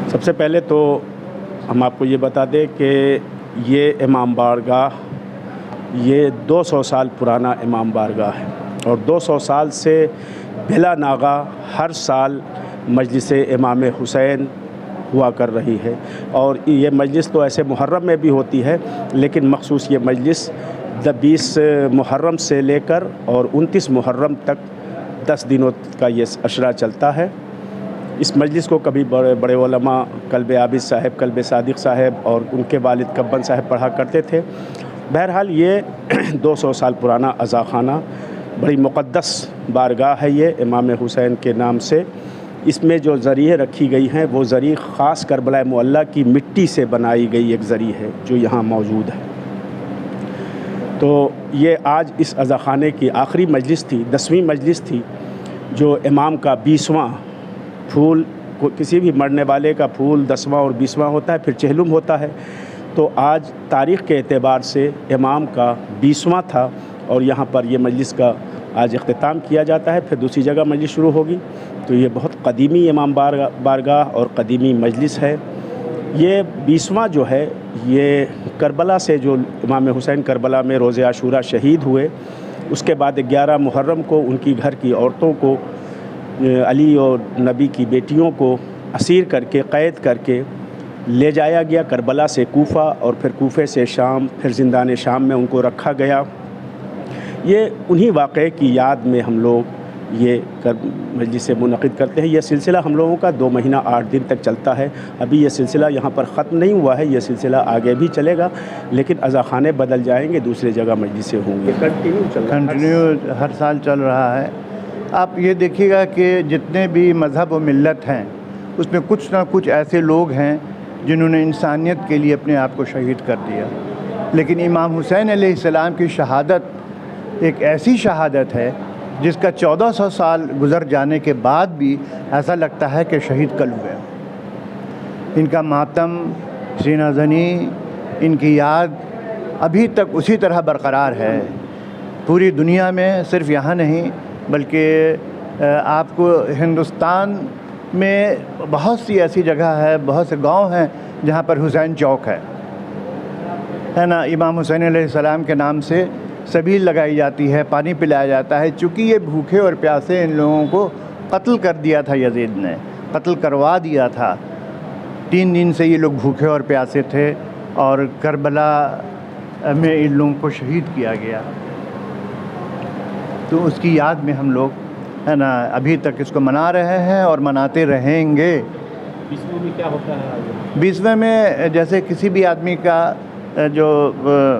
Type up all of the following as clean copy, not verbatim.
सबसे पहले तो हम आपको ये बता दें कि ये इमाम बारगाह ये 200 साल पुराना इमाम बारगाह है और 200 साल से बिला नागा हर साल मजलिस इमाम हुसैन हुआ कर रही है। और ये मजलिस तो ऐसे मुहर्रम में भी होती है, लेकिन मखसूस ये मजलिस 20 मुहर्रम से लेकर और 29 मुहर्रम तक 10 दिनों का ये अशरा चलता है। इस मजलिस को कभी बड़े बड़े उलमा कल्ब आबिद साहब, कल्ब सादिक साहब और उनके वालिद कब्बन साहब पढ़ा करते थे। बहरहाल ये 200 साल पुराना अज़ाख़ाना बड़ी मुक़द्दस बारगाह है ये इमाम हुसैन के नाम से। इसमें जो ज़रिए रखी गई हैं वो ज़रिए ख़ास करबला मुअल्ला की मिट्टी से बनाई गई एक ज़रिए है जो यहाँ मौजूद है। तो ये आज इस अज़ाख़ाने की आखिरी मजलिस थी, 10वीं मजलिस थी, जो इमाम का 20वां फूल, किसी भी मरने वाले का फूल 10वां और 20वां होता है, फिर चहलुम होता है। तो आज तारीख़ के एतबार से इमाम का 20वां था और यहाँ पर ये मजलिस का आज इख्तिताम किया जाता है। फिर दूसरी जगह मजलिस शुरू होगी। तो ये बहुत क़दीमी इमाम बारगाह और क़दीमी मजलिस है। ये 20वां जो है ये करबला से, जो इमाम हुसैन करबला में रोज़े आशूरा शहीद हुए, उसके बाद 11 मुहर्रम को उनकी घर की औरतों को, अली और नबी की बेटियों को असीर करके, क़ैद करके ले जाया गया करबला से कूफ़ा और फिर कूफ़े से शाम, फिर ज़िंदान शाम में उनको रखा गया। ये उन्हीं वाक़े की याद में हम लोग ये मजलिस मुनक़िद करते हैं। यह सिलसिला हम लोगों का 2 महीना 8 दिन तक चलता है। अभी ये सिलसिला यहाँ पर ख़त्म नहीं हुआ है, ये सिलसिला आगे भी चलेगा, लेकिन अज़ाख़ाने बदल जाएंगे, दूसरे जगह मजलिसें होंगी। कंटिन्यू हर साल चल रहा है। आप ये देखिएगा कि जितने भी मज़हब व मिल्लत हैं उसमें कुछ ना कुछ ऐसे लोग हैं जिन्होंने इंसानियत के लिए अपने आप को शहीद कर दिया। लेकिन इमाम हुसैन अलैहिस्सलाम की शहादत एक ऐसी शहादत है जिसका 1400 साल गुज़र जाने के बाद भी ऐसा लगता है कि शहीद कल हुए। इनका मातम, सीनाज़नी, इनकी याद अभी तक उसी तरह बरक़रार है पूरी दुनिया में। सिर्फ़ यहाँ नहीं बल्कि आपको हिंदुस्तान में बहुत सी ऐसी जगह है, बहुत से गांव हैं जहाँ पर हुसैन चौक है ना। इमाम हुसैन अलैहिस्सलाम के नाम से सभी लगाई जाती है, पानी पिलाया जाता है। चूँकि ये भूखे और प्यासे इन लोगों को कत्ल कर दिया था, यजीद ने कत्ल करवा दिया था। 3 दिन से ये लोग भूखे और प्यासे थे और करबला में इन लोगों को शहीद किया गया। तो उसकी याद में हम लोग, है ना, अभी तक इसको मना रहे हैं और मनाते रहेंगे। 20वें में क्या होता है? 20वें में जैसे किसी भी आदमी का जो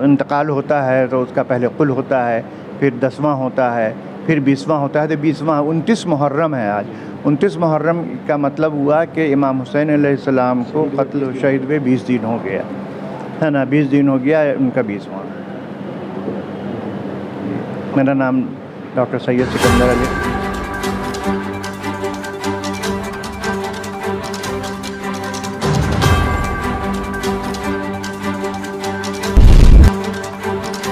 इंतकाल होता है तो उसका पहले कुल होता है, फिर 10वां होता है, फिर 20वां होता है। तो 20वां 29 मुहर्रम है आज। 29 मुहर्रम का मतलब हुआ कि इमाम हुसैन अलैहिस्सलाम को कत्ल शहीद हुए 20 दिन हो गया, है ना। 20 दिन हो गया उनका 20वां। मेरा नाम डॉक्टर सैयद सिकंदर अली।